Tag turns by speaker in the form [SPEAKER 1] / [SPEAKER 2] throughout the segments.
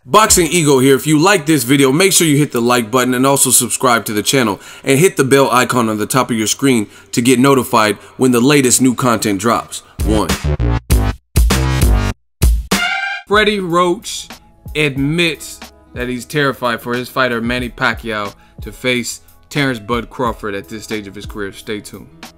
[SPEAKER 1] Boxing Ego here. If you like this video, make sure you hit the like button and also subscribe to the channel and hit the bell icon on the top of your screen to get notified when the latest new content drops. 1. Freddie Roach admits that he's terrified for his fighter Manny Pacquiao to face Terence "Bud" Crawford at this stage of his career. Stay tuned.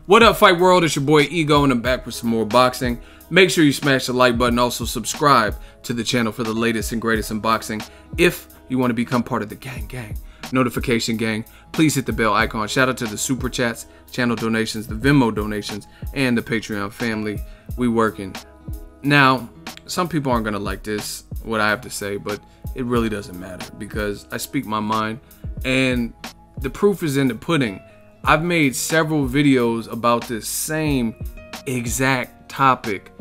[SPEAKER 1] What up, Fight World? It's your boy Ego, and I'm back with some more boxing. Make sure you smash the like button. Also subscribe to the channel for the latest and greatest in boxing. If you want to become part of the gang, notification gang, please hit the bell icon. Shout out to the super chats, channel donations, the Venmo donations, and the Patreon family. We working. Now, some people aren't going to like this, what I have to say, but it really doesn't matter because I speak my mind and the proof is in the pudding. I've made several videos about this same exact topic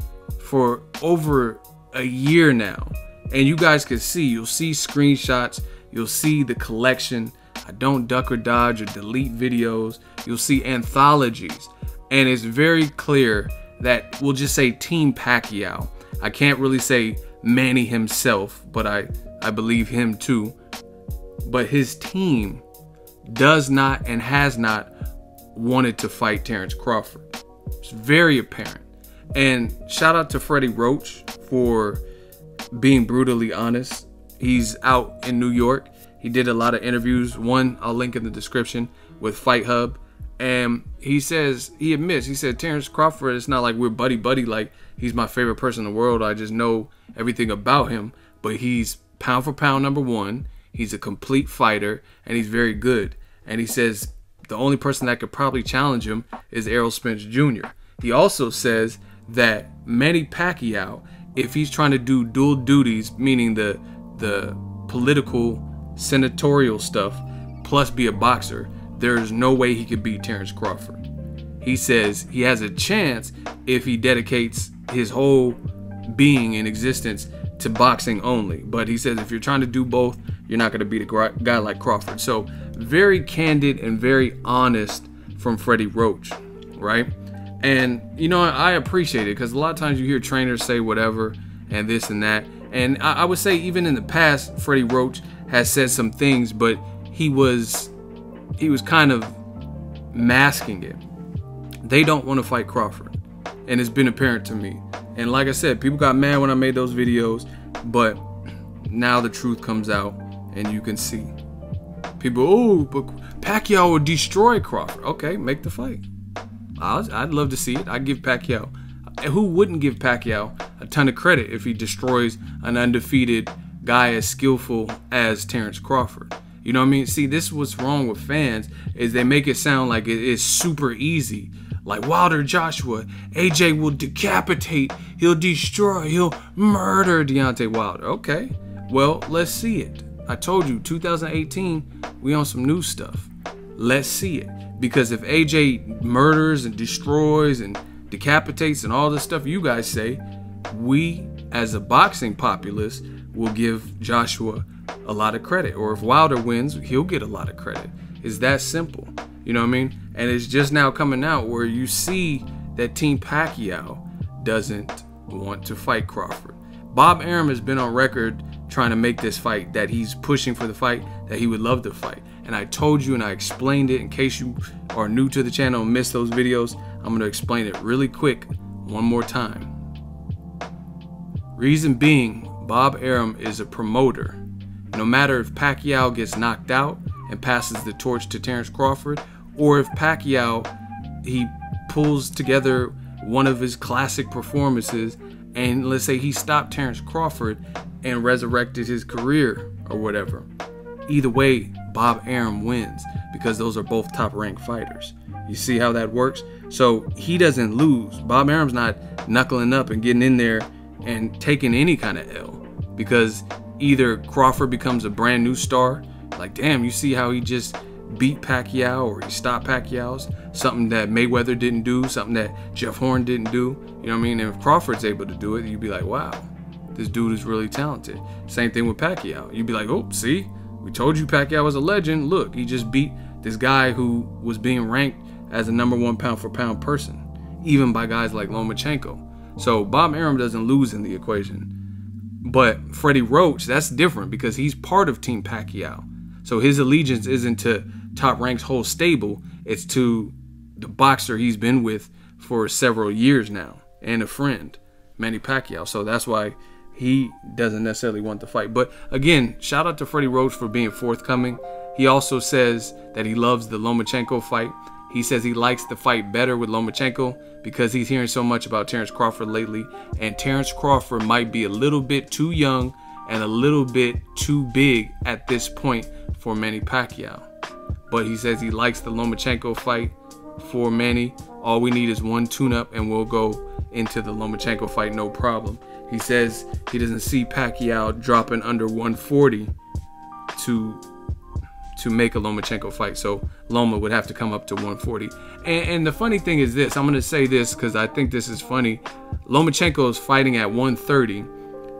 [SPEAKER 1] for over a year now, and you guys can see, you'll see screenshots, you'll see the collection. I don't duck or dodge or delete videos. You'll see anthologies, and it's very clear that we'll just say Team Pacquiao. I can't really say Manny himself, but I believe him too. But his team does not and has not wanted to fight Terence Crawford. It's very apparent. And shout out to Freddie Roach for being brutally honest. He's out in New York. He did a lot of interviews. One I'll link in the description with Fight Hub. And he says, he admits, he said Terence Crawford, it's not like we're buddy-buddy, like he's my favorite person in the world. I just know everything about him. But he's pound for pound #1. He's a complete fighter, and he's very good. And he says the only person that could probably challenge him is Errol Spence Jr. He also says that Manny Pacquiao, if he's trying to do dual duties, meaning the political, senatorial stuff, plus be a boxer, there's no way he could beat Terence Crawford. He says he has a chance if he dedicates his whole being and existence to boxing only. But he says if you're trying to do both, you're not going to beat a guy like Crawford. So very candid and very honest from Freddie Roach, right? And, you know, I appreciate it because a lot of times you hear trainers say whatever and this and that. And I would say even in the past, Freddie Roach has said some things, but he was kind of masking it. They don't want to fight Crawford. And it's been apparent to me. And like I said, people got mad when I made those videos, but now the truth comes out and you can see. People, oh, but Pacquiao will destroy Crawford. Okay, make the fight. I'd love to see it. I'd give Pacquiao. Who wouldn't give Pacquiao a ton of credit if he destroys an undefeated guy as skillful as Terence Crawford? You know what I mean? See, this is what's wrong with fans, is they make it sound like it is super easy. Like Wilder, Joshua, AJ will decapitate, he'll destroy, he'll murder Deontay Wilder. Okay, well, let's see it. I told you, 2018, we on some new stuff. Let's see it. Because if AJ murders and destroys and decapitates and all the stuff you guys say, we as a boxing populace will give Joshua a lot of credit. Or if Wilder wins, he'll get a lot of credit. It's that simple. You know what I mean? And it's just now coming out where you see that Team Pacquiao doesn't want to fight Crawford. Bob Arum has been on record trying to make this fight, that he's pushing for the fight, that he would love to fight. And I told you and I explained it. In case you are new to the channel and missed those videos, I'm going to explain it really quick one more time. Reason being, Bob Arum is a promoter. No matter if Pacquiao gets knocked out and passes the torch to Terence Crawford, or if Pacquiao, he pulls together one of his classic performances and let's say he stopped Terence Crawford and resurrected his career or whatever. Either way, Bob Arum wins because those are both top-ranked fighters. You see how that works? So he doesn't lose. Bob Arum's not knuckling up and getting in there and taking any kind of L, because either Crawford becomes a brand new star, like damn, you see how he just beat Pacquiao, or he stopped Pacquiao's, something that Mayweather didn't do, something that Jeff Horn didn't do. You know what I mean? And if Crawford's able to do it, you'd be like, wow, this dude is really talented. Same thing with Pacquiao. You'd be like, oh, see, we told you Pacquiao was a legend. Look, he just beat this guy who was being ranked as a #1 pound-for-pound person, even by guys like Lomachenko. So Bob Arum doesn't lose in the equation. But Freddie Roach, that's different because he's part of Team Pacquiao. So his allegiance isn't to Top Rank's whole stable. It's to the boxer he's been with for several years now and a friend, Manny Pacquiao. So that's why he doesn't necessarily want the fight. But again, shout out to Freddie Roach for being forthcoming. He also says that he loves the Lomachenko fight. He says he likes the fight better with Lomachenko because he's hearing so much about Terence Crawford lately. And Terence Crawford might be a little bit too young and a little bit too big at this point for Manny Pacquiao. But he says he likes the Lomachenko fight for Manny. All we need is one tune-up and we'll go into the Lomachenko fight, no problem. He says he doesn't see Pacquiao dropping under 140 to make a Lomachenko fight. So Loma would have to come up to 140. And the funny thing is this, I'm going to say this because I think this is funny. Lomachenko is fighting at 130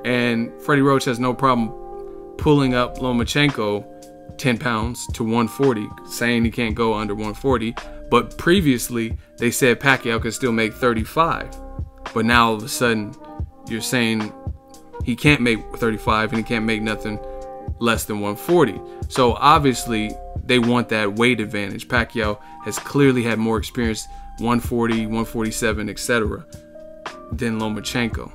[SPEAKER 1] and Freddie Roach has no problem pulling up Lomachenko 10 pounds to 140, saying he can't go under 140. But previously they said Pacquiao could still make 35. But now all of a sudden you're saying he can't make 35 and he can't make nothing less than 140. So obviously they want that weight advantage. Pacquiao has clearly had more experience, 140, 147, etc. than Lomachenko,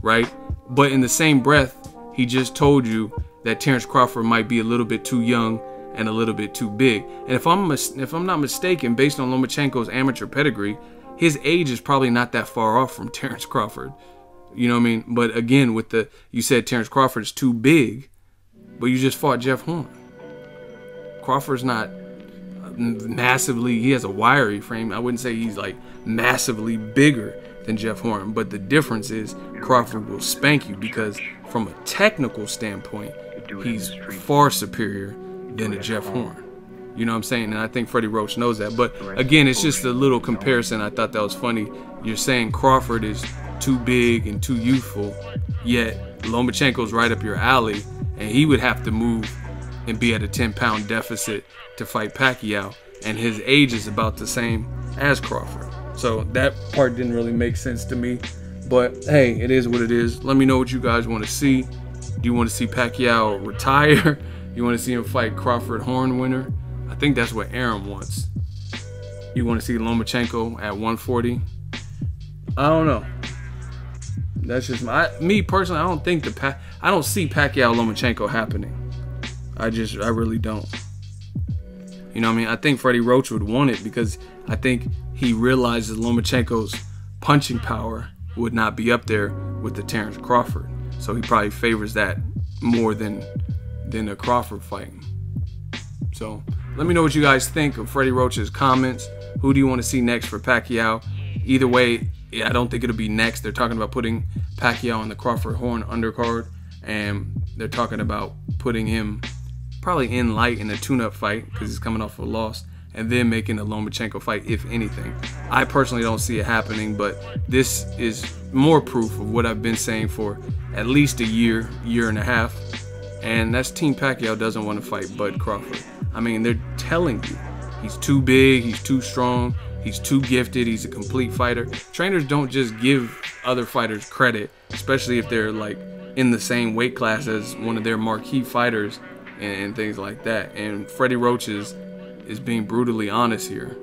[SPEAKER 1] right? But in the same breath, he just told you that Terence Crawford might be a little bit too young and a little bit too big. And if I'm not mistaken, based on Lomachenko's amateur pedigree, his age is probably not that far off from Terence Crawford. You know what I mean? But again, you said Terence Crawford's too big, but you just fought Jeff Horn. Crawford's not massively, he has a wiry frame. I wouldn't say he's like massively bigger than Jeff Horn, but the difference is Crawford will spank you because from a technical standpoint, he's far superior than a Jeff Horn. You know what I'm saying? And I think Freddie Roach knows that. But again, it's just a little comparison. I thought that was funny. You're saying Crawford is too big and too youthful, yet Lomachenko's right up your alley, and he would have to move and be at a 10-pound deficit to fight Pacquiao, and his age is about the same as Crawford. So that part didn't really make sense to me. But hey, it is what it is. Let me know what you guys want to see. Do you want to see Pacquiao retire? You want to see him fight Crawford Horn winner? I think that's what Aaron wants. You want to see Lomachenko at 140? I don't know. That's just me personally. I don't think I don't see Pacquiao Lomachenko happening. I really don't. You know what I mean? I think Freddie Roach would want it because I think he realizes Lomachenko's punching power would not be up there with the Terence Crawford. So he probably favors that more than a Crawford fight. So let me know what you guys think of Freddie Roach's comments. Who do you want to see next for Pacquiao? Either way, I don't think it'll be next. They're talking about putting Pacquiao on the Crawford Horn undercard, and they're talking about putting him probably in light in a tune-up fight because he's coming off a loss, and then making a Lomachenko fight, if anything. I personally don't see it happening, but this is more proof of what I've been saying for at least a year and a half, and that's Team Pacquiao doesn't want to fight Bud Crawford. I mean, they're telling you he's too big, he's too strong, he's too gifted, he's a complete fighter. Trainers don't just give other fighters credit, especially if they're like in the same weight class as one of their marquee fighters and things like that. And Freddie Roach is being brutally honest here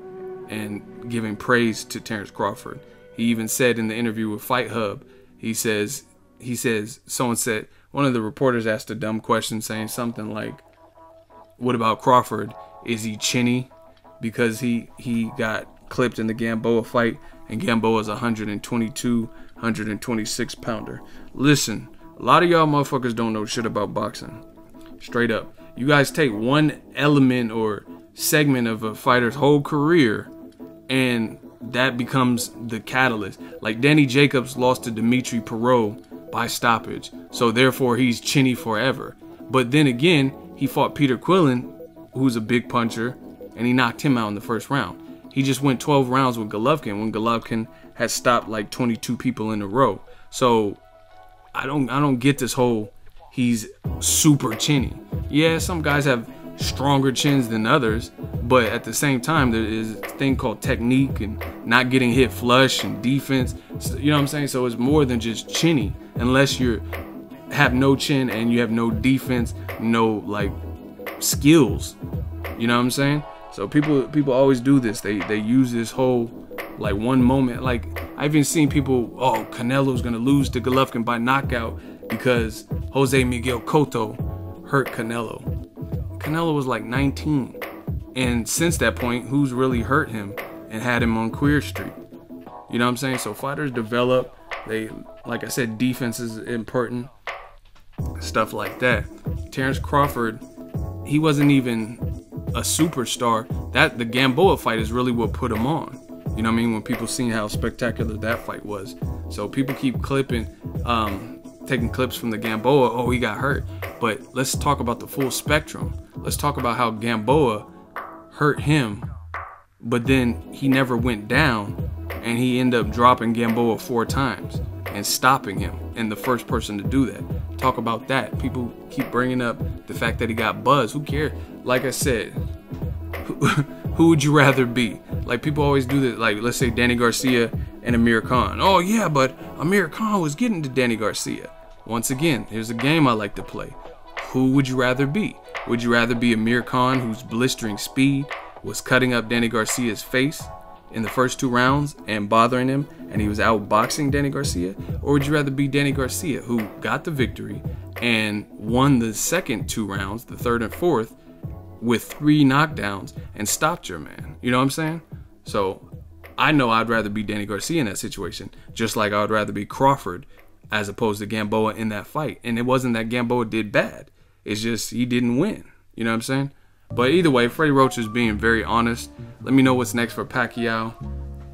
[SPEAKER 1] and giving praise to Terence Crawford. He even said in the interview with Fight Hub, he says someone said, one of the reporters asked a dumb question saying something like, what about Crawford? Is he chinny? Because he got clipped in the Gamboa fight, and Gamboa's 122, 126 pounder. Listen, a lot of y'all motherfuckers don't know shit about boxing. Straight up. You guys take one element or segment of a fighter's whole career, and that becomes the catalyst. Like Danny Jacobs lost to Dimitri Perot by stoppage, so therefore he's chinny forever. But then again, he fought Peter Quillen, who's a big puncher, and he knocked him out in the first round. He just went 12 rounds with Golovkin when Golovkin had stopped like 22 people in a row. So I don't get this whole he's super chinny. Yeah, some guys have stronger chins than others, but at the same time there is a thing called technique and not getting hit flush and defense. So, you know what I'm saying? So it's more than just chinny, unless you're have no chin and you have no defense, no like skills. You know what I'm saying? So people always do this. They use this whole like one moment. Like I've even seen people, oh, Canelo's gonna lose to Golovkin by knockout because Jose Miguel Cotto hurt Canelo. Canelo was like 19, and since that point, who's really hurt him and had him on Queer Street? You know what I'm saying? So fighters develop. They, like I said, defense is important. Stuff like that. Terence Crawford, he wasn't even a superstar. That the Gamboa fight is really what put him on. You know what I mean? When people seen how spectacular that fight was. So people keep clipping, taking clips from the Gamboa. Oh, he got hurt. But let's talk about the full spectrum. Let's talk about how Gamboa hurt him, but then he never went down, and he ended up dropping Gamboa 4 times and stopping him, and the first person to do that. Talk about that. People keep bringing up the fact that he got buzzed. Who cares? Like I said, who would you rather be? Like people always do that. Like let's say Danny Garcia and Amir Khan. Oh yeah, but Amir Khan was getting to Danny Garcia. Once again, here's a game I like to play. Who would you rather be? Would you rather be Amir Khan, whose blistering speed was cutting up Danny Garcia's face in the first 2 rounds and bothering him, and he was outboxing Danny Garcia? Or would you rather be Danny Garcia, who got the victory and won the second 2 rounds, the 3rd and 4th, with 3 knockdowns and stopped your man? You know what I'm saying? So I know I'd rather be Danny Garcia in that situation, just like I would rather be Crawford as opposed to Gamboa in that fight. And it wasn't that Gamboa did bad. It's just he didn't win. You know what I'm saying? But either way, Freddie Roach is being very honest. Let me know what's next for Pacquiao,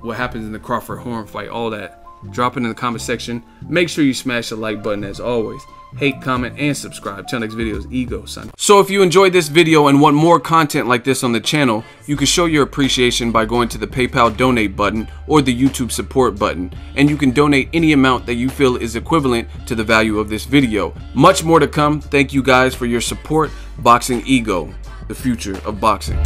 [SPEAKER 1] what happens in the Crawford-Horn fight, all that. Drop it in the comment section. Make sure you smash the like button as always. Hate, comment, and subscribe. Till next videos, Ego signing. So if you enjoyed this video and want more content like this on the channel, you can show your appreciation by going to the PayPal donate button or the YouTube support button. And you can donate any amount that you feel is equivalent to the value of this video. Much more to come. Thank you guys for your support. Boxing Ego, the future of boxing.